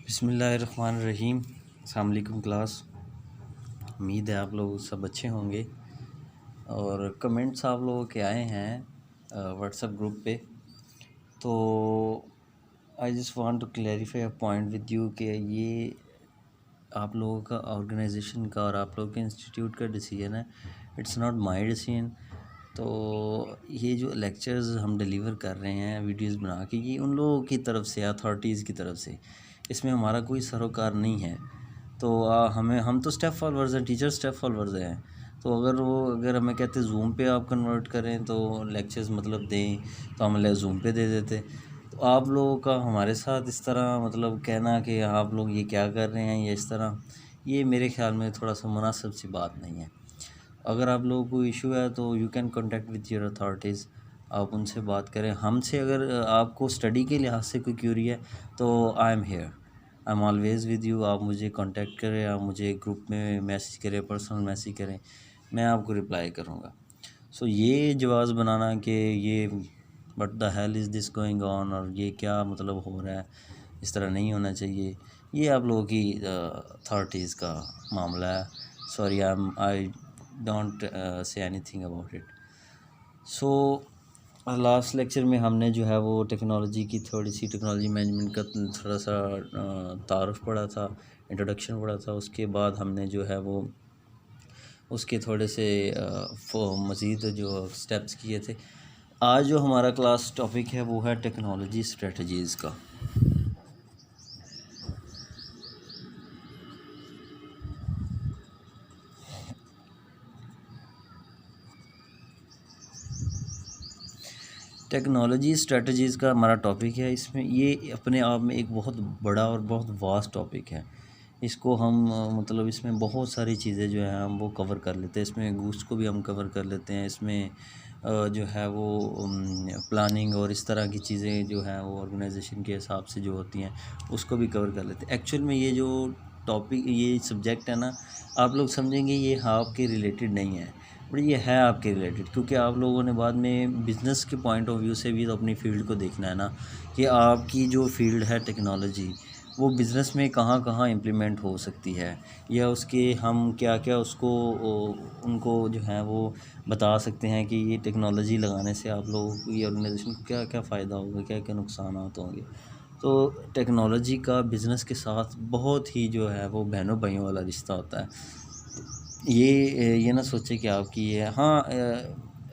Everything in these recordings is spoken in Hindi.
बिस्मिल्लाहिर्रहमानिर्रहीम। अस्सलाम वालेकुम क्लास। उम्मीद है आप लोग सब अच्छे होंगे। और कमेंट्स आप लोगों के आए हैं व्हाट्सएप ग्रुप पे, तो I just want to clarify a point with you कि ये आप लोगों का ऑर्गेनाइजेशन का और आप लोगों के इंस्टीट्यूट का डिसीजन है, इट्स नॉट माय डिसीजन। तो ये जो लेक्चर्स हम डिलीवर कर रहे हैं वीडियोस बना के, ये उन लोगों की तरफ से, अथॉरिटीज़ की तरफ से, इसमें हमारा कोई सरोकार नहीं है। तो हम तो स्टेप फॉलोअर्स हैं, टीचर स्टेप फॉलोअर्स हैं। तो अगर हमें कहते जूम पे आप कन्वर्ट करें तो लेक्चर्स मतलब दें, तो हम जूम पे दे देते। तो आप लोगों का हमारे साथ इस तरह मतलब कहना कि आप लोग ये क्या कर रहे हैं या इस तरह, ये मेरे ख़्याल में थोड़ा सा मुनासिब सी बात नहीं है। अगर आप लोगों को इशू है तो you can contact with your authorities, आप उनसे बात करें। हमसे अगर आपको स्टडी के लिहाज से कोई क्यूरी है तो I am here, I am always with you. आप मुझे कांटेक्ट करें, आप मुझे ग्रुप में मैसेज करें, पर्सनल मैसेज करें, मैं आपको रिप्लाई करूँगा। सो ये जवाज़ बनाना कि ये what the hell is this going on, और ये क्या मतलब हो रहा है, इस तरह नहीं होना चाहिए, ये आप लोगों की अथॉरिटीज़ का मामला है। Sorry, I don't say anything about it. So last lecture में हमने जो है वो टेक्नोलॉजी की थोड़ी सी, टेक्नोलॉजी मैनेजमेंट का थोड़ा सा तारुफ पढ़ा था, इंट्रोडक्शन पढ़ा था। उसके बाद हमने जो है वो उसके थोड़े से मज़ीद जो स्टेप्स किए थे। आज जो हमारा क्लास टॉपिक है वो है टेक्नोलॉजी स्ट्रेटजीज़ का। टेक्नोलॉजी स्ट्रेटजीज़ का हमारा टॉपिक है। इसमें ये अपने आप में एक बहुत बड़ा और बहुत वास्ट टॉपिक है। इसको हम मतलब इसमें बहुत सारी चीज़ें जो हैं हम वो कवर कर लेते हैं। इसमें गूड्स को भी हम कवर कर लेते हैं। इसमें जो है वो प्लानिंग और इस तरह की चीज़ें जो हैं वो ऑर्गेनाइजेशन के हिसाब से जो होती हैं उसको भी कवर कर लेते हैं। एक्चुअल में ये जो टॉपिक, ये सब्जेक्ट है ना, आप लोग समझेंगे ये आपके रिलेटेड नहीं है, बट ये है आपके रिलेटेड, क्योंकि आप लोगों ने बाद में बिज़नेस के पॉइंट ऑफ व्यू से भी तो अपनी फ़ील्ड को देखना है ना, कि आपकी जो फ़ील्ड है टेक्नोलॉजी, वो बिज़नेस में कहाँ कहाँ इम्प्लीमेंट हो सकती है, या उसके हम क्या क्या उसको उनको जो है वो बता सकते हैं कि ये टेक्नोलॉजी लगाने से आप लोगों को, ये ऑर्गेनाइजेशन को क्या क्या फ़ायदा होगा, क्या क्या नुकसान होंगे। तो टेक्नोलॉजी का बिज़नेस के साथ बहुत ही जो है वो बहनों भाइयों वाला रिश्ता होता है। ये ना सोचे कि आपकी ये, हाँ,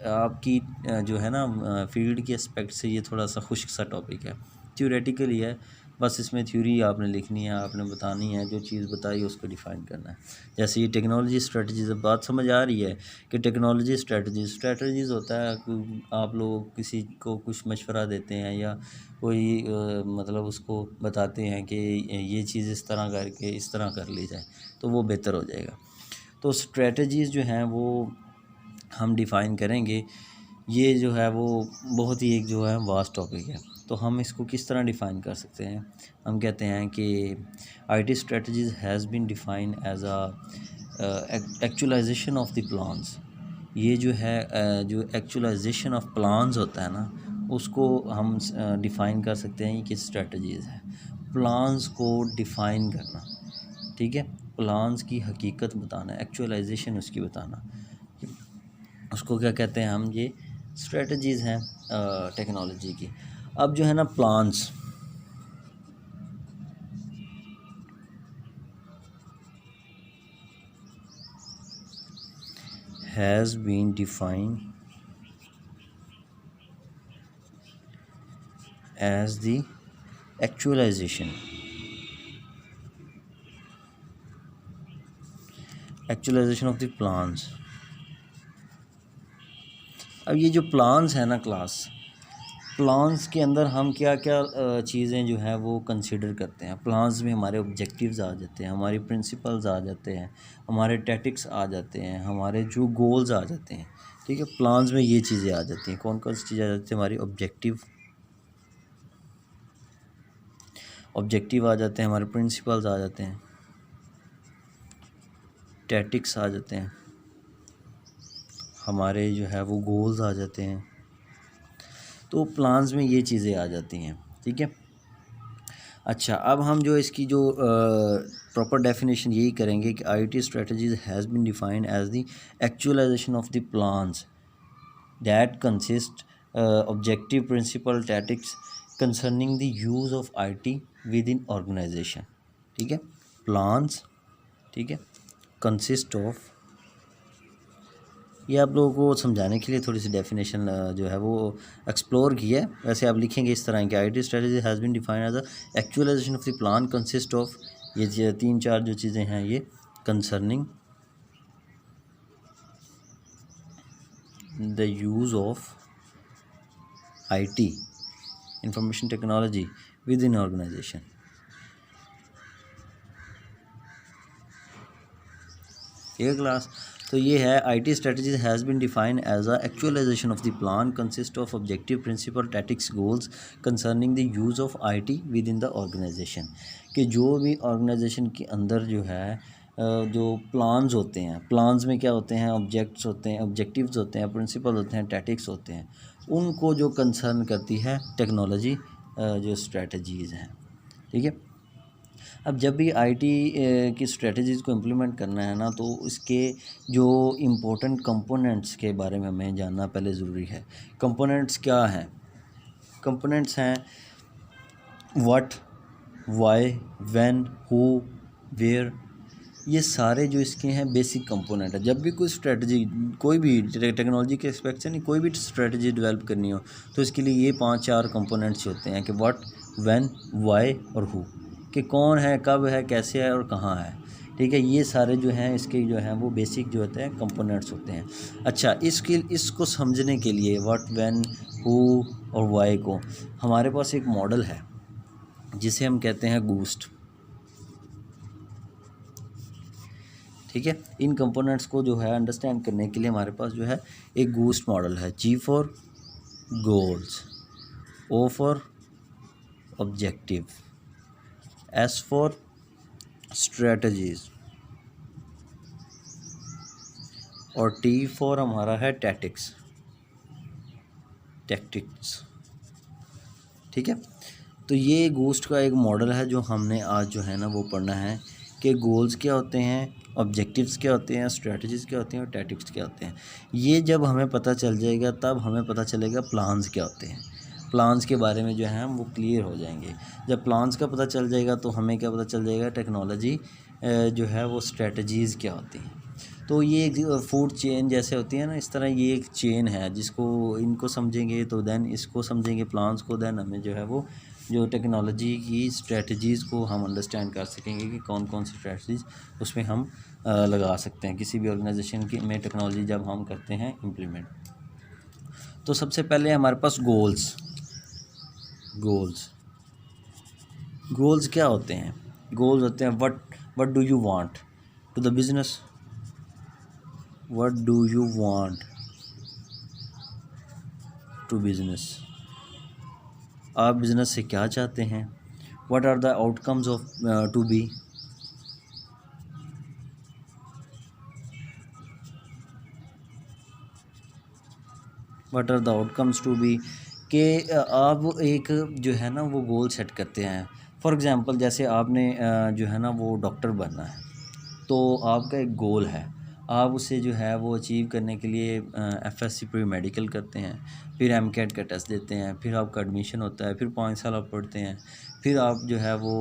आपकी जो है ना फील्ड के एस्पेक्ट से ये थोड़ा सा खुश्क सा टॉपिक है, थ्योरेटिकली है। बस इसमें थ्योरी आपने लिखनी है, आपने बतानी है, जो चीज़ बताई उसको डिफ़ाइन करना है। जैसे ये टेक्नोलॉजी स्ट्रेटजीज़, अब बात समझ आ रही है कि टेक्नोलॉजी स्ट्रेटजीज़ होता है आप लोग किसी को कुछ मशवरा देते हैं या कोई मतलब उसको बताते हैं कि ये चीज़ इस तरह करके इस तरह कर ली जाए तो वो बेहतर हो जाएगा। तो स्ट्रेटजीज़ जो हैं वो हम डिफ़ाइन करेंगे। ये जो है वो बहुत ही एक जो है वास्ट टॉपिक है। तो हम इसको किस तरह डिफ़ाइन कर सकते हैं? हम कहते हैं कि IT strategies has been define as actualisation of the plans. ये जो है जो एक्चुअलाइजेशन ऑफ प्लान्स होता है ना, उसको हम डिफ़ाइन कर सकते हैं। ये किस स्ट्रेटजीज़ है? प्लान्स को डिफ़ाइन करना, ठीक है, प्लान्स की हकीकत बताना, एक्चुअलाइजेशन उसकी बताना, उसको क्या कहते हैं हम, ये स्ट्रेटजीज़ हैं टेक्नोलॉजी की। अब जो है ना plans, has been defined as the actualisation of the plans. अब ये जो प्लान्स है ना क्लास, प्लान्स के अंदर हम क्या क्या चीज़ें जो है वो कंसिडर करते हैं। प्लान्स में हमारे ऑब्जेक्टिव्स आ जाते हैं, हमारे प्रिंसिपल्स आ जाते हैं, हमारे टैक्टिक्स आ जाते हैं, हमारे जो गोल्स आ जाते हैं, ठीक है। प्लान्स में ये चीज़ें आ जाती हैं। कौन कौन सी चीज़ें आ जाती हैं? हमारी ऑब्जेक्टिव आ जाते हैं, हमारे प्रिंसिपल्स आ जाते हैं, टैक्टिक्स आ जाते हैं, हमारे जो है वो गोल्स आ जाते हैं। तो प्लान्स में ये चीज़ें आ जाती हैं, ठीक है। अच्छा, अब हम जो इसकी जो प्रॉपर डेफिनेशन यही करेंगे कि IT strategies has been defined as the actualisation of the plans that consist objective principle tactics concerning the use of IT within organisation. ठीक है, प्लान्स, ठीक है, कंसिस्ट ऑफ, ये आप लोगों को समझाने के लिए थोड़ी सी डेफिनेशन जो है वो एक्सप्लोर की है। वैसे आप लिखेंगे इस तरह कि IT strategy has been defined as a actualisation of the plan consist of, ये 3-4 जो चीज़ें हैं ये concerning the use of IT information technology within organisation. एक क्लास, तो ये है IT strategies has been defined as a actualisation of the plan consist of objective principle tactics goals concerning the use of IT within the organisation. कि जो भी ऑर्गेनाइजेशन के अंदर जो है जो प्लान्स होते हैं, प्लान्स में क्या होते हैं, ऑब्जेक्ट्स होते हैं, ऑब्जेक्टिव्स होते हैं, प्रिंसिपल होते हैं, टैक्टिक्स होते हैं, उनको जो कंसर्न करती है टेक्नोलॉजी जो स्ट्रेटजीज़ हैं। ठीक है, अब जब भी आईटी की स्ट्रेटजीज़ को इम्प्लीमेंट करना है ना, तो इसके जो इम्पोर्टेंट कंपोनेंट्स के बारे में हमें जानना पहले ज़रूरी है। कंपोनेंट्स क्या हैं? कंपोनेंट्स हैं what, why, when, who, where, ये सारे जो इसके हैं बेसिक कंपोनेंट है। जब भी कोई स्ट्रेटजी, कोई भी टेक्नोलॉजी के एस्पेक्ट से नहीं, कोई भी स्ट्रेटजी डेवलप करनी हो तो इसके लिए ये 5-4 कंपोनेंट्स होते हैं कि व्हाट, व्हेन, व्हाई और हु, कि कौन है, कब है, कैसे है और कहाँ है। ठीक है, ये सारे जो हैं इसके जो हैं वो बेसिक जो होते हैं कंपोनेंट्स होते हैं। अच्छा, इसको समझने के लिए व्हाट, व्हेन, हु और व्हाई को हमारे पास एक मॉडल है जिसे हम कहते हैं गूस्ट। ठीक है, इन कंपोनेंट्स को जो है अंडरस्टैंड करने के लिए हमारे पास जो है एक गूस्ट मॉडल है। G for goals, O for objective, S for strategies और टी फॉर हमारा है टैक्टिक्स। ठीक है, तो ये गोस्ट का एक मॉडल है जो हमने आज जो है ना वो पढ़ना है कि गोल्स क्या होते हैं, ऑब्जेक्टिव्स क्या होते हैं, स्ट्रेटजीज़ क्या होती हैं और टैक्टिक्स क्या होते हैं। ये जब हमें पता चल जाएगा तब हमें पता चलेगा प्लान्स क्या होते हैं। प्लान्स के बारे में जो है हम वो क्लियर हो जाएंगे। जब प्लान्स का पता चल जाएगा तो हमें क्या पता चल जाएगा, टेक्नोलॉजी जो है वो स्ट्रेटजीज़ क्या होती हैं। तो ये एक फूड चेन जैसे होती है ना, इस तरह ये एक चेन है जिसको इनको समझेंगे तो देन इसको समझेंगे प्लान्स को, देन हमें जो है वो जो टेक्नोलॉजी की स्ट्रेटजीज़ को हम अंडरस्टैंड कर सकेंगे कि कौन कौन सी स्ट्रेटजीज़ उसमें हम लगा सकते हैं किसी भी ऑर्गेनाइजेशन की में टेक्नोलॉजी जब हम करते हैं इम्प्लीमेंट। तो सबसे पहले हमारे पास गोल्स क्या होते हैं? गोल्स होते हैं what do you want to the business, what do you want to business, आप बिज़नेस से क्या चाहते हैं। What are the outcomes of to be, what are the outcomes to be, कि आप एक जो है ना वो गोल सेट करते हैं। फॉर एग्ज़ाम्पल जैसे आपने जो है ना वो डॉक्टर बनना है, तो आपका एक गोल है, आप उसे जो है वो अचीव करने के लिए एफएससी प्री मेडिकल करते हैं, फिर एमकेट का टेस्ट देते हैं, फिर आपका एडमिशन होता है, फिर 5 साल आप पढ़ते हैं, फिर आप जो है वो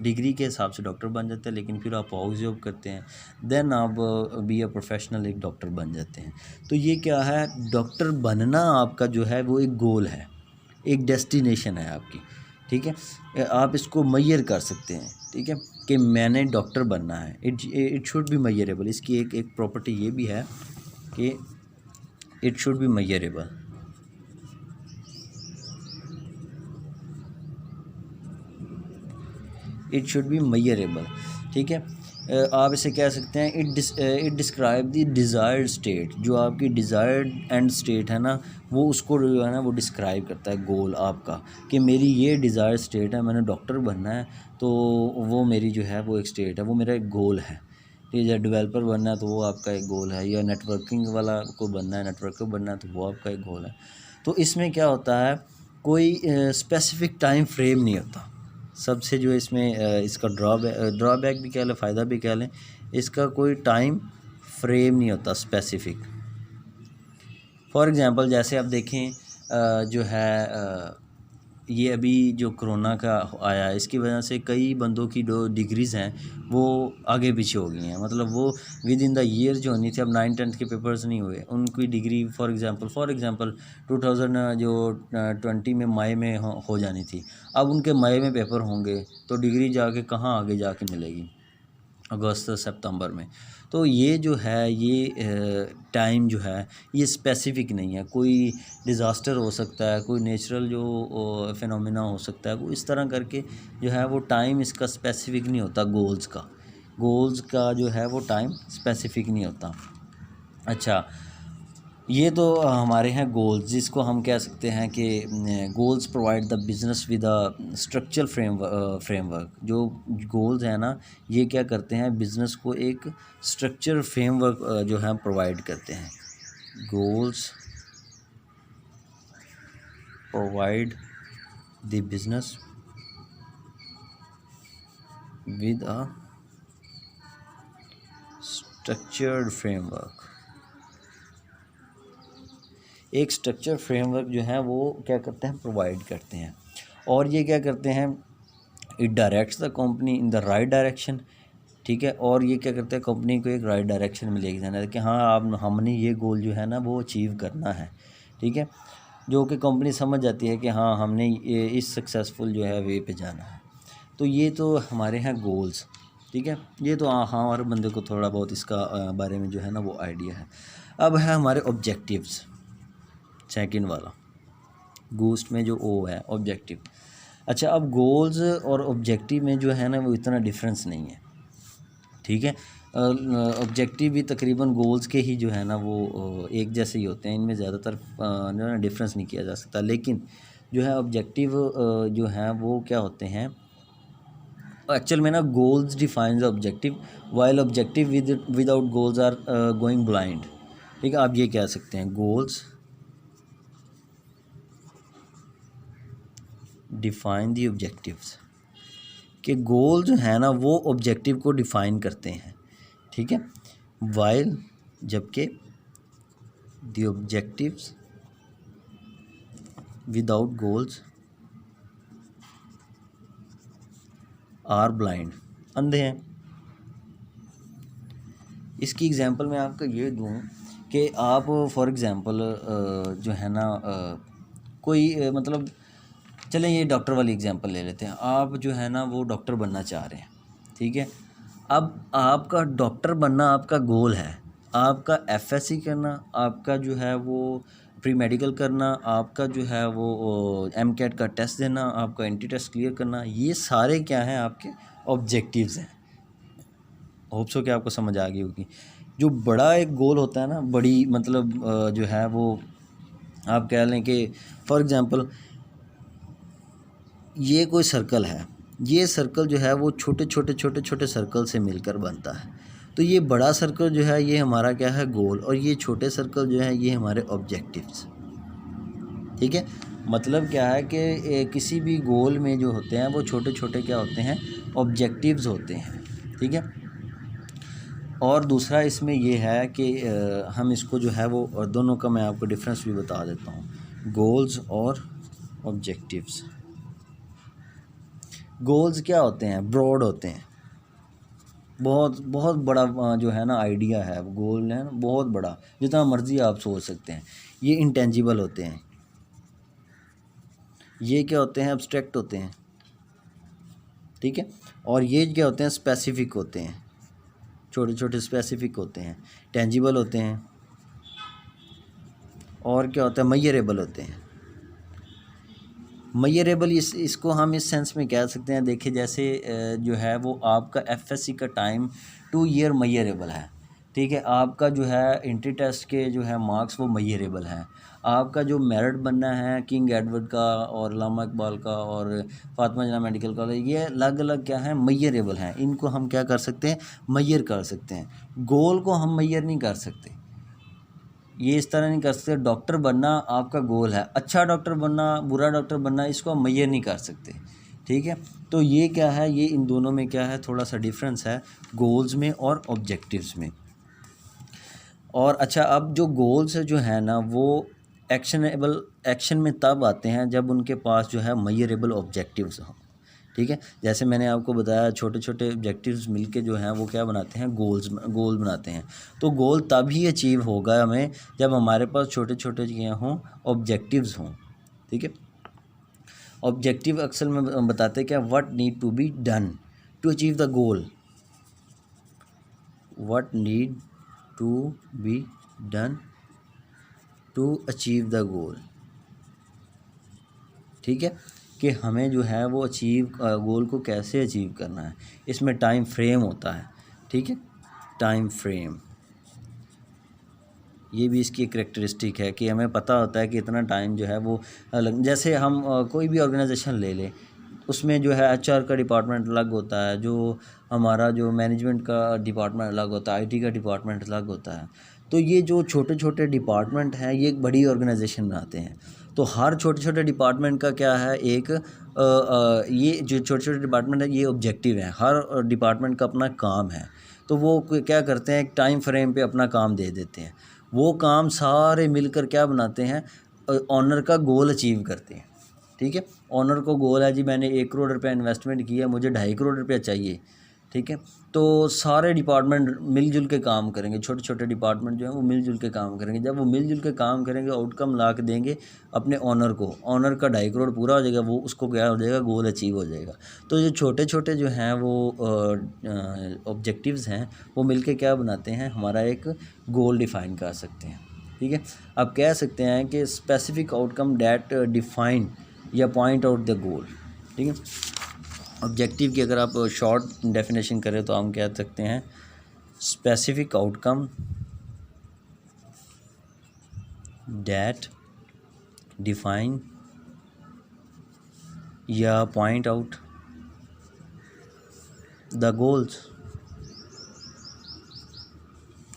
डिग्री के हिसाब से डॉक्टर बन जाते हैं, लेकिन फिर आप हाउस जॉब करते हैं, देन आप बी ए प्रोफेशनल एक डॉक्टर बन जाते हैं। तो ये क्या है, डॉक्टर बनना आपका जो है वो एक गोल है, एक डेस्टिनेशन है आपकी। ठीक है, आप इसको मेजर कर सकते हैं। ठीक है, कि मैंने डॉक्टर बनना है, इट शुड बी मेजरेबल। इसकी एक प्रॉपर्टी ये भी है कि it should be measurable. It should be measurable. ठीक है, आप इसे कह सकते हैं it describe the desired state, जो आपकी डिज़ायर्ड एंड स्टेट है ना वो उसको जो है ना वो डिस्क्राइब करता है गोल आपका, कि मेरी ये डिज़ायर्ड स्टेट है, मैंने डॉक्टर बनना है, तो वो मेरी जो है वो एक स्टेट है, वो मेरा एक गोल है। ठीक है, डेवलपर बनना है तो वो आपका एक गोल है, या नेटवर्किंग वाला को बनना है, नेटवर्कर बनना है तो वो आपका एक गोल है। तो इसमें क्या होता है, कोई स्पेसिफिक टाइम फ्रेम नहीं होता। सबसे जो इसमें इसका ड्रॉबैक भी कह लें, फ़ायदा भी कह लें, इसका कोई टाइम फ्रेम नहीं होता स्पेसिफ़िक। फॉर एग्ज़ाम्पल जैसे आप देखें जो है ये अभी जो कोरोना का आया है, इसकी वजह से कई बंदों की जो डिग्रीज़ हैं वो आगे पीछे हो गई हैं। मतलब वो विद इन द ईयर जो होनी थी, अब 9th-10th के पेपर्स नहीं हुए, उनकी डिग्री फॉर एग्ज़ाम्पल 2020 में मई में हो जानी थी, अब उनके मई में पेपर होंगे तो डिग्री जाके कहाँ आगे जाके मिलेगी, अगस्त सितंबर में। तो ये जो है ये टाइम जो है ये स्पेसिफ़िक नहीं है। कोई डिज़ास्टर हो सकता है, कोई नेचुरल जो फिनोमेना हो सकता है, वो इस तरह करके जो है वो टाइम इसका स्पेसिफ़िक नहीं होता। गोल्स का जो है वो टाइम स्पेसिफ़िक नहीं होता। अच्छा, ये तो हमारे हैं गोल्स, जिसको हम कह सकते हैं कि goals provide the business with a structural framework. जो गोल्स हैं ना, ये क्या करते हैं, बिज़नेस को एक स्ट्रक्चर फ्रेमवर्क जो है प्रोवाइड करते हैं। Goals provide the business with a structured framework. एक स्ट्रक्चर फ्रेमवर्क जो है वो क्या करते हैं, प्रोवाइड करते हैं। और ये क्या करते हैं, it directs the company in the right direction. ठीक है, और ये क्या करते हैं, कंपनी को एक राइट डायरेक्शन में लेके जाना है कि हाँ आप हमने ये गोल जो है ना वो अचीव करना है। ठीक है, जो कि कंपनी समझ जाती है कि हाँ हमने ये इस सक्सेसफुल जो है वे पे जाना है। तो ये तो हमारे हैं गोल्स। ठीक है, ये तो हाँ हर बंदे को थोड़ा बहुत इसका बारे में जो है ना वो आइडिया है। अब है हमारे ऑब्जेक्टिव्स, सेकंड वाला गोस्ट में जो ओ है ऑब्जेक्टिव। अच्छा, अब गोल्स और ऑब्जेक्टिव में जो है ना वो इतना डिफरेंस नहीं है। ठीक है, ऑब्जेक्टिव भी तकरीबन गोल्स के ही जो है ना वो एक जैसे ही होते हैं, इनमें ज़्यादातर जो है ना डिफरेंस नहीं किया जा सकता। लेकिन जो है ऑब्जेक्टिव जो हैं वो क्या होते हैं एक्चुअल में ना, goals define the objective while objective without goals are going blind. ठीक है, आप ये कह सकते हैं गोल्स डिफाइन दी ऑब्जेक्टिव्स, कि गोल जो है ना वो ऑब्जेक्टिव को डिफाइन करते हैं। ठीक है, वाइल जबकि the objectives without goals are blind, अंधे हैं। इसकी एग्जांपल मैं आपको ये दूं कि आप फॉर एग्जांपल जो है ना कोई मतलब चलें ये डॉक्टर वाली एग्जांपल ले लेते हैं। आप जो है ना वो डॉक्टर बनना चाह रहे हैं। ठीक है, अब आपका डॉक्टर बनना आपका गोल है, आपका एफएससी करना, आपका जो है वो प्री मेडिकल करना, आपका जो है वो एमकेट का टेस्ट देना, आपका एंट्री टेस्ट क्लियर करना, ये सारे क्या हैं आपके ऑब्जेक्टिव्स हैं। होप सो कि आपको समझ आ गई होगी। जो बड़ा एक गोल होता है ना, बड़ी मतलब जो है वो आप कह लें कि फॉर एग्ज़ाम्पल ये कोई सर्कल है, ये सर्कल जो है वो छोटे छोटे सर्कल से मिलकर बनता है। तो ये बड़ा सर्कल जो है ये हमारा क्या है, गोल, और ये छोटे सर्कल जो है ये हमारे ऑब्जेक्टिव्स। ठीक है, मतलब क्या है कि किसी भी गोल में जो होते हैं वो छोटे छोटे क्या होते हैं, ऑब्जेक्टिव्स होते हैं। ठीक है, और दूसरा इसमें ये है कि हम इसको जो है वो दोनों का मैं आपको डिफरेंस भी बता देता हूँ, गोल्स और ऑब्जेक्टिव्स। गोल्स क्या होते हैं, ब्रॉड होते हैं, बहुत बहुत बड़ा जो है ना आइडिया है, गोल है ना बहुत बड़ा, जितना मर्ज़ी आप सोच सकते हैं। ये इंटेंजिबल होते हैं, ये क्या होते हैं, एब्स्ट्रैक्ट होते हैं। ठीक है, और ये क्या होते हैं, स्पेसिफिक होते हैं, छोटे छोटे स्पेसिफिक होते हैं, टेंजिबल होते हैं, और क्या होता है, मेजरेबल होते हैं। मेजरेबल इसको हम इस सेंस में कह सकते हैं, देखिए जैसे जो है वो आपका एफएससी का टाइम 2 ईयर मेजरेबल है। ठीक है, आपका जो है एंट्री टेस्ट के जो है मार्क्स वो मेजरेबल हैं। आपका जो मेरिट बनना है किंग एडवर्ड का और अल्लामा इकबाल का और फातिमा जना मेडिकल कॉलेज, ये अलग अलग क्या है, मेजरेबल हैं। इनको हम क्या कर सकते हैं, मेजर कर सकते हैं। गोल को हम मेजर नहीं कर सकते, ये इस तरह नहीं कर सकते। डॉक्टर बनना आपका गोल है, अच्छा डॉक्टर बनना, बुरा डॉक्टर बनना, इसको हम मेजर नहीं कर सकते। ठीक है। तो ये क्या है, ये इन दोनों में क्या है, थोड़ा सा डिफरेंस है गोल्स में और ऑब्जेक्टिव्स में। और अच्छा, अब जो गोल्स जो है ना वो एक्शन में तब आते हैं जब उनके पास जो है मेजरेबल ऑब्जेक्टिव्स हों। ठीक है, जैसे मैंने आपको बताया छोटे छोटे ऑब्जेक्टिव्स मिलके जो हैं वो क्या बनाते हैं, गोल बनाते हैं। तो गोल तब ही अचीव होगा हमें जब हमारे पास छोटे छोटे क्या हों, ऑब्जेक्टिव्स हों। ठीक है, ऑब्जेक्टिव अक्सर में बताते हैं क्या, what need to be done to achieve the goal, what need to be done to achieve the goal. ठीक है, कि हमें जो है वो गोल को कैसे अचीव करना है, इसमें टाइम फ्रेम होता है। ठीक है, टाइम फ्रेम ये भी इसकी करैक्टरिस्टिक है कि हमें पता होता है कि इतना टाइम जो है वो जैसे हम कोई भी ऑर्गेनाइजेशन ले लें, उसमें जो है एचआर का डिपार्टमेंट अलग होता है, जो हमारा जो मैनेजमेंट का डिपार्टमेंट अलग होता है, आईटी का डिपार्टमेंट अलग होता है। तो ये जो छोटे छोटे डिपार्टमेंट हैं ये एक बड़ी ऑर्गेनाइजेशन बनाते हैं। तो हर छोटे छोटे डिपार्टमेंट का क्या है, एक ये जो छोटे छोटे डिपार्टमेंट है ये ऑब्जेक्टिव है, हर डिपार्टमेंट का अपना काम है। तो वो क्या करते हैं, एक टाइम फ्रेम पे अपना काम दे देते हैं। वो काम सारे मिलकर क्या बनाते हैं, ऑनर का गोल अचीव करते हैं। ठीक है, ऑनर को गोल है जी, मैंने 1 करोड़ रुपया इन्वेस्टमेंट किया, मुझे 2.5 करोड़ रुपया चाहिए। ठीक है, तो सारे डिपार्टमेंट मिलजुल के काम करेंगे, छोटे छोटे डिपार्टमेंट जो है वो मिलजुल के काम करेंगे। जब वो मिलजुल के काम करेंगे, आउटकम ला के देंगे अपने ऑनर को, ऑनर का 2.5 करोड़ पूरा हो जाएगा, वो उसको क्या हो जाएगा, गोल अचीव हो जाएगा। तो ये छोटे छोटे जो हैं वो ऑब्जेक्टिव्स हैं वो मिलके क्या बनाते हैं, हमारा एक गोल डिफ़ाइन कर सकते हैं। ठीक है, अब कह सकते हैं कि स्पेसिफिक आउटकम डैट डिफाइन या पॉइंट आउट द गोल। ठीक है, ऑब्जेक्टिव की अगर आप शॉर्ट डेफिनेशन करें तो हम कह सकते हैं स्पेसिफिक आउटकम डैट डिफाइन या पॉइंट आउट द गोल्स।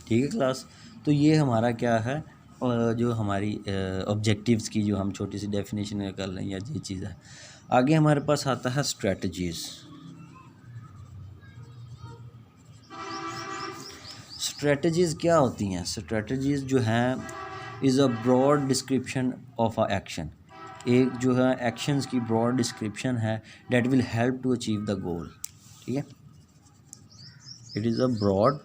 ठीक है क्लास, तो ये हमारा क्या है, जो हमारी ऑब्जेक्टिव्स की जो हम छोटी सी डेफिनेशन कर लें या ये चीज़ है। आगे हमारे पास आता है स्ट्रेटजीज़। स्ट्रेटजीज़ क्या होती हैं, स्ट्रेटजीज़ जो हैं is a broad description of a action, एक जो है एक्शंस की ब्रॉड डिस्क्रिप्शन है that will help to achieve the goal. ठीक है, it is a broad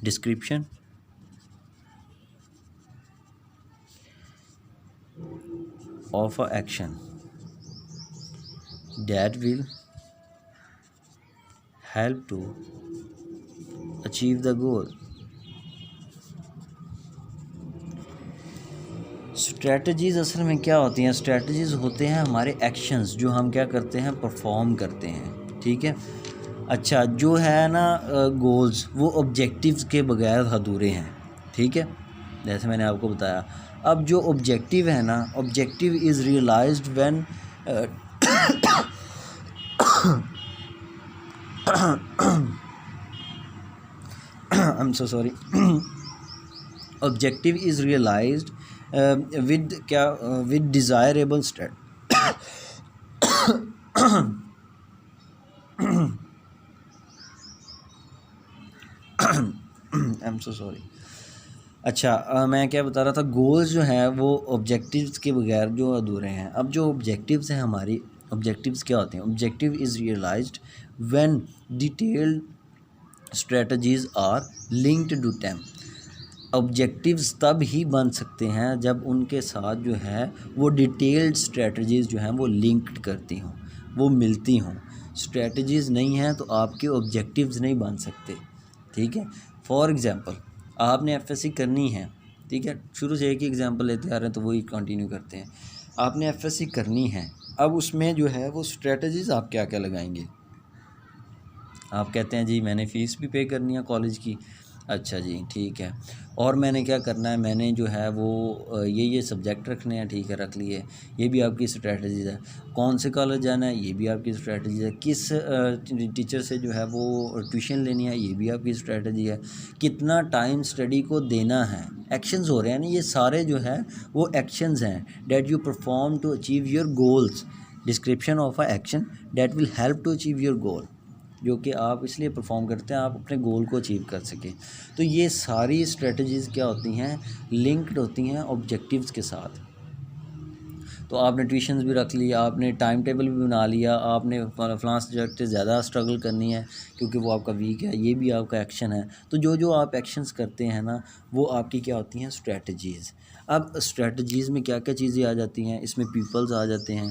description of a action that will help to achieve the goal। Strategies असल में क्या होती हैं, स्ट्रेटजीज़ होते हैं हमारे एक्शंस जो हम क्या करते हैं, परफॉर्म करते हैं। ठीक है, अच्छा जो है ना गोल्स वो ऑब्जेक्टिव्स के बगैर अधूरे हैं। ठीक है, जैसे मैंने आपको बताया। अब जो ऑब्जेक्टिव है ना, objective is realised when I am so sorry, objective is realised with क्या, with desirable I am so sorry. अच्छा मैं क्या बता रहा था, गोल्स जो हैं वो ऑब्जेक्टिव्स के बगैर जो अधूरे हैं। अब जो ऑब्जेक्टिव्स हैं हमारी, ऑब्जेक्टिव्स क्या होते हैं, objective is realised when detailed strategies are linked to them. Objectives तब ही बन सकते हैं जब उनके साथ जो है वो डिटेल्ड स्ट्रेटजीज़ जो हैं वो लिंक्ड करती हों, वो मिलती हों। स्ट्रेटजीज़ नहीं हैं तो आपके ऑब्जेक्टिव्स नहीं बन सकते। ठीक है, फॉर एग्ज़ाम्पल आपने एफएससी करनी है। ठीक है, शुरू से एक ही एग्ज़ाम्पल लेते आ रहे हैं तो वही कंटिन्यू करते हैं। आपने एफएससी करनी है, अब उसमें जो है वो स्ट्रेटजीज़ आप क्या क्या लगाएंगे। आप कहते हैं जी मैंने फ़ीस भी पे करनी है कॉलेज की, अच्छा जी ठीक है, और मैंने क्या करना है, मैंने जो है वो ये सब्जेक्ट रखने हैं, ठीक है रख लिए, ये भी आपकी स्ट्रेटजीज़ है। कौन से कॉलेज जाना है, ये भी आपकी स्ट्रेटजी है। किस टीचर से जो है वो ट्यूशन लेनी है, ये भी आपकी स्ट्रेटजी है। कितना टाइम स्टडी को देना है, एक्शंस हो रहे हैं ना, ये सारे जो है वो एक्शंस हैं that you perform to achieve your goals. Description of a action that will help to achieve your goal, जो कि आप इसलिए परफॉर्म करते हैं आप अपने गोल को अचीव कर सकें। तो ये सारी स्ट्रेटजीज़ क्या होती हैं, लिंक्ड होती हैं ऑब्जेक्टिव्स के साथ। तो आपने ट्यूशन्स भी रख लिया, आपने टाइम टेबल भी बना लिया, आपने फलां सब्जेक्ट ज़्यादा स्ट्रगल करनी है क्योंकि वो आपका वीक है, ये भी आपका एक्शन है। तो जो जो आप एक्शंस करते हैं ना, वो आपकी क्या होती हैं, स्ट्रेटजीज़। अब स्ट्रेटजीज़ में क्या क्या चीज़ें आ जाती हैं, इसमें पीपल्स आ जाते हैं,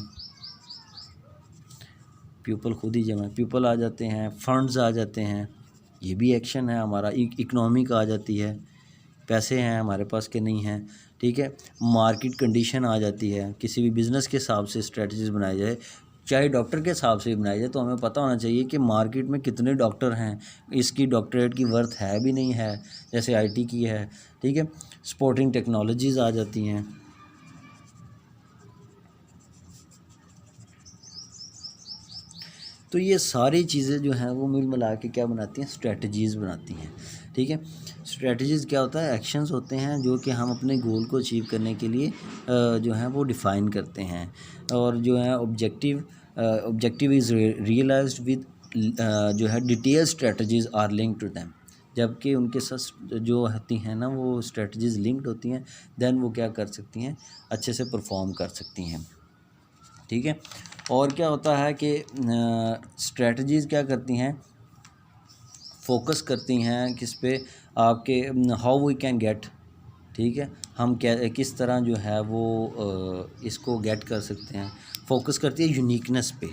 पीपल खुद ही जमा, पीपल आ जाते हैं, फंड्स आ जाते हैं, ये भी एक्शन है हमारा। इकनॉमिक आ जाती है, पैसे हैं हमारे पास कि नहीं हैं, ठीक है। मार्केट कंडीशन आ जाती है, किसी भी बिज़नेस के हिसाब से स्ट्रेटजीज बनाई जाए, चाहे डॉक्टर के हिसाब से भी बनाई जाए, तो हमें पता होना चाहिए कि मार्केट में कितने डॉक्टर हैं, इसकी डॉक्टरेट की वर्थ है भी नहीं है, जैसे आईटी की है, ठीक है। स्पोर्टिंग टेक्नोलॉजीज़ आ जाती हैं। तो ये सारी चीज़ें जो हैं वो मिल मिला के क्या बनाती हैं, स्ट्रेटजीज़ बनाती हैं, ठीक है। स्ट्रेटजीज़ क्या होता है, एक्शंस होते हैं जो कि हम अपने गोल को अचीव करने के लिए जो है वो डिफ़ाइन करते हैं। और जो है ऑब्जेक्टिव इज़ रियलाइज्ड विद जो है detail strategies are linked to them, जबकि उनके साथ जो होती हैं ना वो स्ट्रेटजीज़ लिंक्ड होती हैं, देन वो क्या कर सकती हैं, अच्छे से परफॉर्म कर सकती हैं, ठीक है। और क्या होता है कि स्ट्रेटजीज़ क्या करती हैं, फोकस करती हैं किस पे, आपके हाउ वी कैन गेट, ठीक है, हम क्या किस तरह जो है वो इसको गेट कर सकते हैं। फोकस करती है यूनिकनेस पे,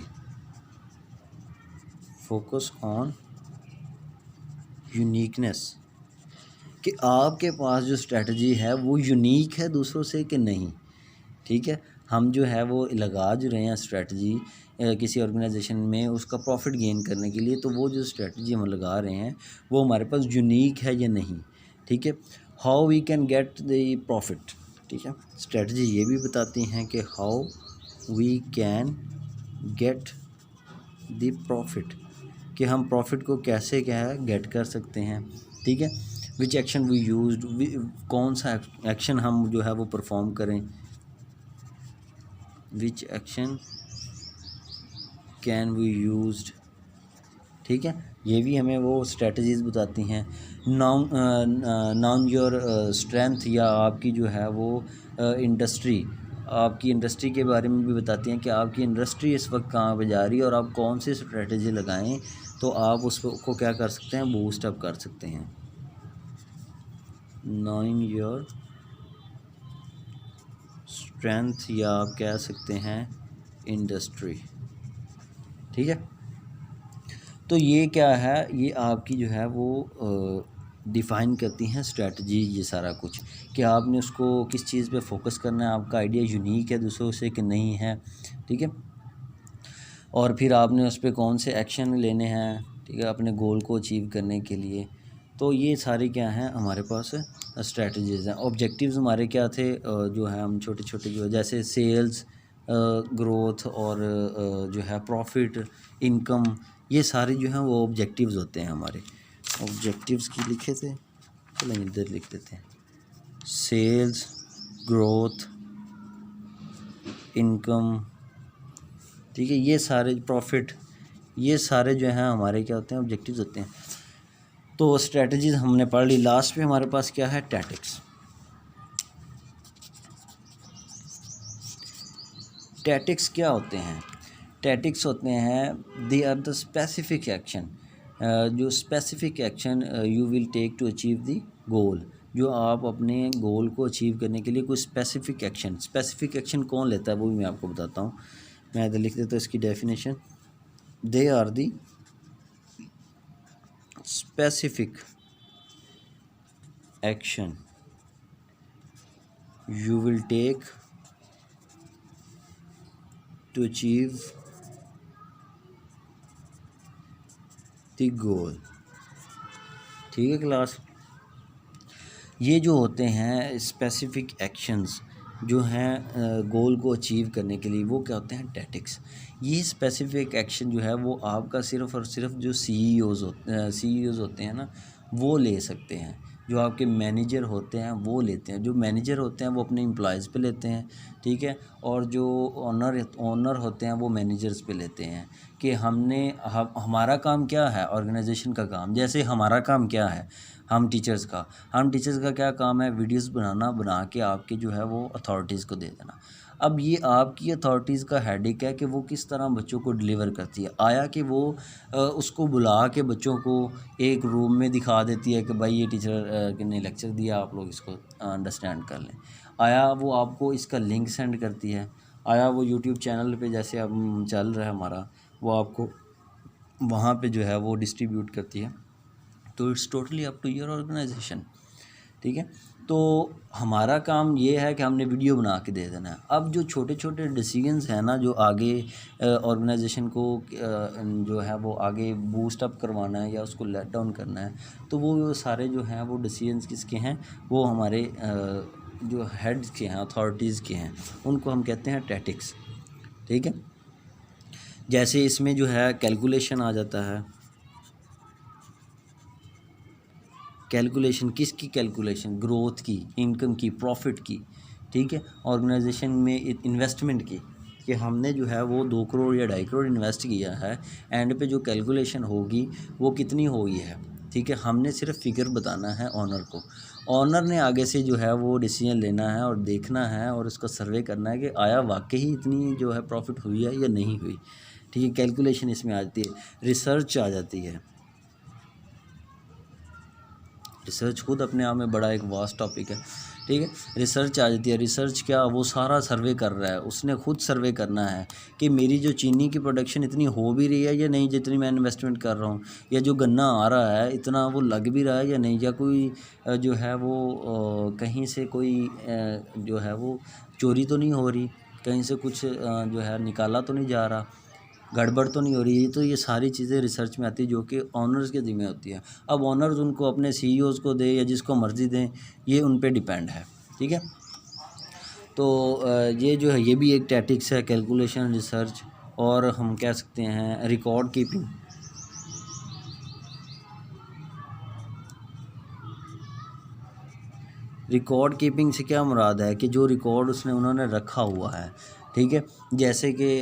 फोकस ऑन यूनिकनेस, कि आपके पास जो स्ट्रेटजी है वो यूनिक है दूसरों से कि नहीं, ठीक है। हम जो है वो लगा जो रहे हैं स्ट्रेटजी किसी ऑर्गेनाइजेशन में उसका प्रॉफिट गेन करने के लिए, तो वो जो स्ट्रेटजी हम लगा रहे हैं वो हमारे पास यूनिक है या नहीं, ठीक है। How we can get the profit, ठीक है। स्ट्रेटजी ये भी बताती हैं कि how we can get the profit, कि हम प्रॉफिट को कैसे क्या है गेट कर सकते हैं, ठीक है। विच एक्शन वी यूज्ड, कौन सा एक्शन हम जो है वो परफॉर्म करें, which action can we used, ठीक है। ये भी हमें वो स्ट्रेटजीज़ बताती हैं। नाउन योर स्ट्रेंथ, या आपकी जो है वो इंडस्ट्री, आपकी इंडस्ट्री के बारे में भी बताती हैं कि आपकी इंडस्ट्री इस वक्त कहाँ पे जा रही है और आप कौन सी स्ट्रेटजी लगाएं तो आप उसको क्या कर सकते हैं, बूस्ट अप कर सकते हैं। नाउन योर स्ट्रेंथ, या आप कह सकते हैं इंडस्ट्री, ठीक है। तो ये क्या है, ये आपकी जो है वो डिफ़ाइन करती हैं स्ट्रेटजी, ये सारा कुछ, कि आपने उसको किस चीज़ पे फोकस करना है, आपका आइडिया यूनिक है दूसरों से कि नहीं है, ठीक है। और फिर आपने उस पर कौन से एक्शन लेने हैं, ठीक है, अपने गोल को अचीव करने के लिए। तो ये सारी क्या हैं हमारे पास स्ट्रेटजीज़ हैं। ऑब्जेक्टिव्स हमारे क्या थे, जो है हम छोटे छोटे जो जैसे सेल्स, ग्रोथ और जो है प्रॉफिट, इनकम, ये सारे जो हैं वो ऑब्जेक्टिव्स होते हैं हमारे। ऑब्जेक्टिव्स की लिखे थे, चलो इधर लिख देते हैं, सेल्स, ग्रोथ, इनकम, ठीक है, ये सारे प्रॉफिट, ये सारे जो हैं हमारे क्या होते हैं, ऑब्जेक्टिव्स होते हैं। तो स्ट्रेटजीज़ हमने पढ़ ली। लास्ट पे हमारे पास क्या है, टैक्टिक्स। टैक्टिक्स क्या होते हैं, टैक्टिक्स होते हैं they are the specific action, जो specific action you will take to achieve the goal, जो आप अपने गोल को अचीव करने के लिए कोई स्पेसिफिक एक्शन कौन लेता है वो भी मैं आपको बताता हूँ। मैं इधर लिख देता हूँ इसकी definition, they are the specific action you will take to achieve the goal, ठीक है क्लास। ये जो होते हैं स्पेसिफिक एक्शंस जो हैं गोल को अचीव करने के लिए, वो क्या होते हैं, टैक्टिक्स। ये स्पेसिफिक एक्शन जो है वो आपका सिर्फ़ और सिर्फ जो सीईओज़ होते हैं ना वो ले सकते हैं, जो आपके मैनेजर होते हैं वो लेते हैं। जो मैनेजर होते हैं वो अपने एम्प्लॉयज़ पे लेते हैं, ठीक है, और जो ओनर होते हैं वो मैनेजर्स पे लेते हैं कि हमारा काम क्या है, ऑर्गेनाइजेशन का काम। जैसे हमारा काम क्या है, हम टीचर्स का क्या काम है, वीडियोस बना के आपके जो है वो अथॉरिटीज़ को दे देना। अब ये आपकी अथॉरिटीज़ का हेडेक है कि वो किस तरह बच्चों को डिलीवर करती है। आया कि वो उसको बुला के बच्चों को एक रूम में दिखा देती है कि भाई ये टीचर ने लेक्चर दिया, आप लोग इसको अंडरस्टैंड कर लें। आया वो आपको इसका लिंक सेंड करती है। आया वो यूट्यूब चैनल पे जैसे अब चल रहा है हमारा, वो आपको वहाँ पे जो है वो डिस्ट्रीब्यूट करती है। तो it's totally up to your organisation, ठीक है। तो हमारा काम ये है कि हमने वीडियो बना के दे देना है। अब जो छोटे छोटे डिसीजंस हैं ना, जो आगे ऑर्गेनाइजेशन को जो है वो आगे बूस्ट अप करवाना है या उसको लेट डाउन करना है, तो वो सारे जो हैं वो डिसीजंस किसके हैं, वो हमारे जो हेड्स के हैं, अथॉरिटीज़ के हैं, उनको हम कहते हैं टैटिक्स, ठीक है। जैसे इसमें जो है कैलकुलेशन आ जाता है। कैलकुलेशन किसकी कैलकुलेशन, ग्रोथ की, इनकम की, प्रॉफिट की, ठीक है। ऑर्गेनाइजेशन में इन्वेस्टमेंट की, कि हमने जो है वो 2 करोड़ या 2.5 करोड़ इन्वेस्ट किया है, एंड पे जो कैलकुलेशन होगी वो कितनी हुई है, ठीक है। हमने सिर्फ फिगर बताना है ऑनर को। ऑनर ने आगे से जो है वो डिसीजन लेना है और देखना है और उसका सर्वे करना है कि आया वाकई इतनी जो है प्रॉफिट हुई है या नहीं हुई, ठीक है। कैलकुलेशन इसमें आ जाती है। रिसर्च आ जाती है। रिसर्च खुद अपने आप में बड़ा एक वास्ट टॉपिक है, ठीक है। रिसर्च आ जाती है। रिसर्च क्या, वो सारा सर्वे कर रहा है, उसने खुद सर्वे करना है कि मेरी जो चीनी की प्रोडक्शन इतनी हो भी रही है या नहीं, जितनी मैं इन्वेस्टमेंट कर रहा हूँ, या जो गन्ना आ रहा है इतना वो लग भी रहा है या नहीं, या कोई जो है वो कहीं से कोई जो है वो चोरी तो नहीं हो रही, कहीं से कुछ जो है निकाला तो नहीं जा रहा, गड़बड़ तो नहीं हो रही है। तो ये सारी चीज़ें रिसर्च में आती है, जो कि ऑनर्स के ज़िम्मे होती है। अब ऑनर्स उनको अपने सीईओज़ को दें या जिसको मर्ज़ी दें, ये उन पे डिपेंड है, ठीक है। तो ये जो है ये भी एक टैटिक्स है, कैलकुलेशन, रिसर्च, और हम कह सकते हैं रिकॉर्ड कीपिंग। रिकॉर्ड कीपिंग से क्या मुराद है कि जो रिकॉर्ड उन्होंने रखा हुआ है, ठीक है। जैसे कि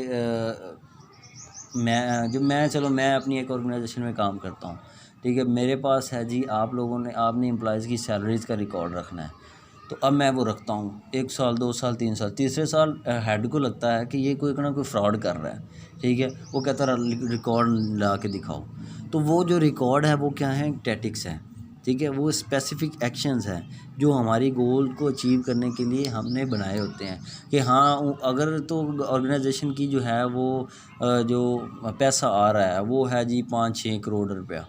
मैं अपनी एक ऑर्गेनाइजेशन में काम करता हूँ, ठीक है। मेरे पास है जी, आपने एम्प्लॉयज़ की सैलरीज़ का रिकॉर्ड रखना है। तो अब मैं वो रखता हूँ 1 साल, 2 साल, 3 साल, तीसरे साल हेड को लगता है कि ये कोई ना कोई फ्रॉड कर रहा है, ठीक है। वो कहता है रिकॉर्ड ला के दिखाओ। तो वो जो रिकॉर्ड है वो क्या है, टैटिक्स है, ठीक है। वो स्पेसिफिक एक्शंस हैं जो हमारी गोल को अचीव करने के लिए हमने बनाए होते हैं कि हाँ, अगर तो ऑर्गेनाइजेशन की जो है वो जो पैसा आ रहा है वो है जी 5-6 करोड़ रुपया,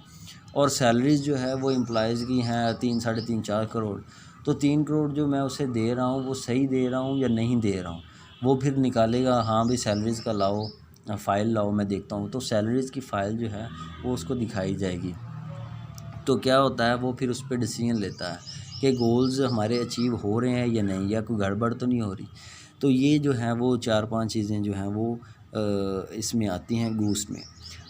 और सैलरीज़ जो है वो एम्प्लॉयज़ की हैं 3, साढ़े 3, 4 करोड़। तो 3 करोड़ जो मैं उसे दे रहा हूँ वो सही दे रहा हूँ या नहीं दे रहा हूँ, वो फिर निकालेगा। हाँ भाई, सैलरीज़ का लाओ, फ़ाइल लाओ, मैं देखता हूँ। तो सैलरीज़ की फ़ाइल जो है वो उसको दिखाई जाएगी। तो क्या होता है, वो फिर उस पर डिसीजन लेता है कि गोल्स हमारे अचीव हो रहे हैं या नहीं, या कोई गड़बड़ तो नहीं हो रही। तो ये जो है वो 4-5 चीज़ें जो हैं वो इसमें आती हैं गूस्ट में।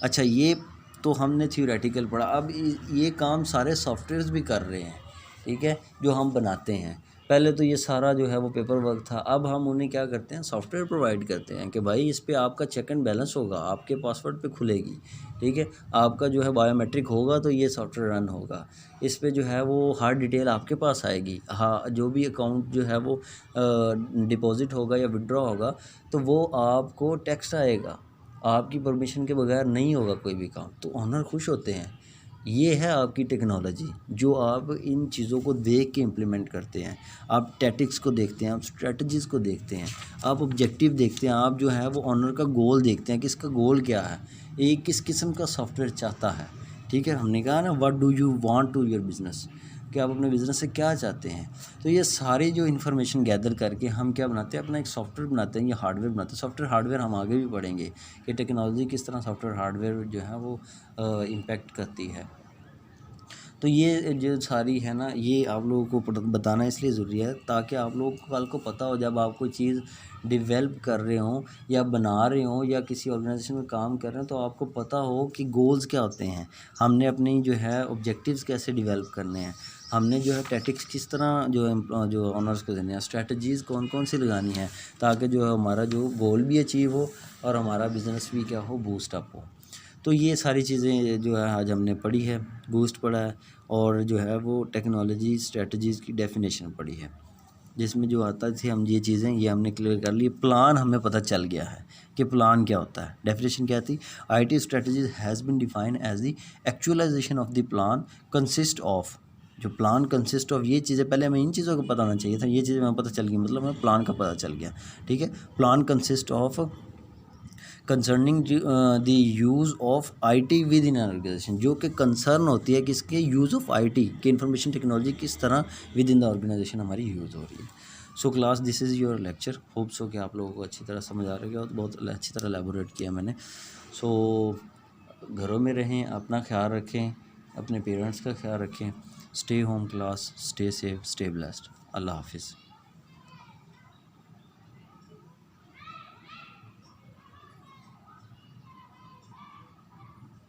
अच्छा, ये तो हमने थ्योरेटिकल पढ़ा। अब ये काम सारे सॉफ्टवेयर्स भी कर रहे हैं, ठीक है, जो हम बनाते हैं। पहले तो ये सारा जो है वो पेपर वर्क था। अब हम उन्हें क्या करते हैं, सॉफ्टवेयर प्रोवाइड करते हैं कि भाई इस पे आपका चेक एंड बैलेंस होगा, आपके पासवर्ड पे खुलेगी, ठीक है। आपका जो है बायोमेट्रिक होगा तो ये सॉफ्टवेयर रन होगा। इस पे जो है वो हर डिटेल आपके पास आएगी। हाँ, जो भी अकाउंट जो है वो डिपॉज़िट होगा या विड्रॉ होगा तो वो आपको टेक्स्ट आएगा। आपकी परमिशन के बगैर नहीं होगा कोई भी काम। तो ओनर खुश होते हैं। ये है आपकी टेक्नोलॉजी, जो आप इन चीज़ों को देख के इम्प्लीमेंट करते हैं। आप टैटिक्स को देखते हैं, आप स्ट्रेटजीज़ को देखते हैं, आप ऑब्जेक्टिव देखते हैं, आप जो है वो ओनर का गोल देखते हैं कि इसका गोल क्या है, ये किस किस्म का सॉफ्टवेयर चाहता है, ठीक है। हमने कहा ना, what do you want to your business, कि आप अपने बिज़नेस से क्या चाहते हैं। तो ये सारी जो इन्फॉर्मेशन गैदर करके हम क्या बनाते हैं, अपना एक सॉफ्टवेयर बनाते हैं या हार्डवेयर बनाते हैं। सॉफ्टवेयर हार्डवेयर हम आगे भी पढ़ेंगे कि टेक्नोलॉजी किस तरह सॉफ्टवेयर हार्डवेयर जो है वो इम्पेक्ट करती है। तो ये जो सारी है ना, ये आप लोगों को बताना इसलिए ज़रूरी है ताकि आप लोगों को कल को पता हो, जब आप कोई चीज़ डेवलप कर रहे हों या बना रहे हों या किसी ऑर्गेनाइजेशन में काम कर रहे हैं, तो आपको पता हो कि गोल्स क्या होते हैं, हमने अपनी जो है ऑब्जेक्टिव्स कैसे डेवलप करने हैं, हमने जो है टैक्टिक्स किस तरह जो ऑनर्स को देने हैं, स्ट्रेटजीज़ कौन कौन सी लगानी है, ताकि जो है हमारा जो गोल भी अचीव हो और हमारा बिज़नेस भी क्या हो, बूस्ट अप हो। तो ये सारी चीज़ें जो है आज हमने पढ़ी है, बूस्ट पढ़ा है, और जो है वो टेक्नोलॉजी स्ट्रेटजीज़ की डेफिनेशन पढ़ी है, जिसमें जो आता थी हम ये चीज़ें ये हमने क्लियर कर ली। प्लान हमें पता चल गया है कि प्लान क्या होता है। डेफिनेशन क्या थी? IT strategies has been defined as the actualisation of the plan consist of. जो प्लान कंसिस्ट ऑफ, ये चीज़ें पहले हमें इन चीज़ों का पता होना चाहिए था, ये चीज़ें हमें पता चल गई, मतलब हमें प्लान का पता चल गया। ठीक है, plan consist of concerning the use of IT within organisation, जो कि कंसर्न होती है किसके, यूज़ ऑफ IT कि इंफॉर्मेशन टेक्नोलॉजी किस तरह विद इन द ऑर्गेनाइजेशन हमारी यूज़ हो रही है। So class, this is your lecture. Hope so कि आप लोगों को अच्छी तरह समझ आ रही है और बहुत अच्छी तरह एलैबोरेट किया मैंने। सो घरों में रहें, अपना ख्याल रखें, अपने पेरेंट्स का ख्याल रखें। Stay home class, stay safe, stay blessed. अल्लाह हाफिज़।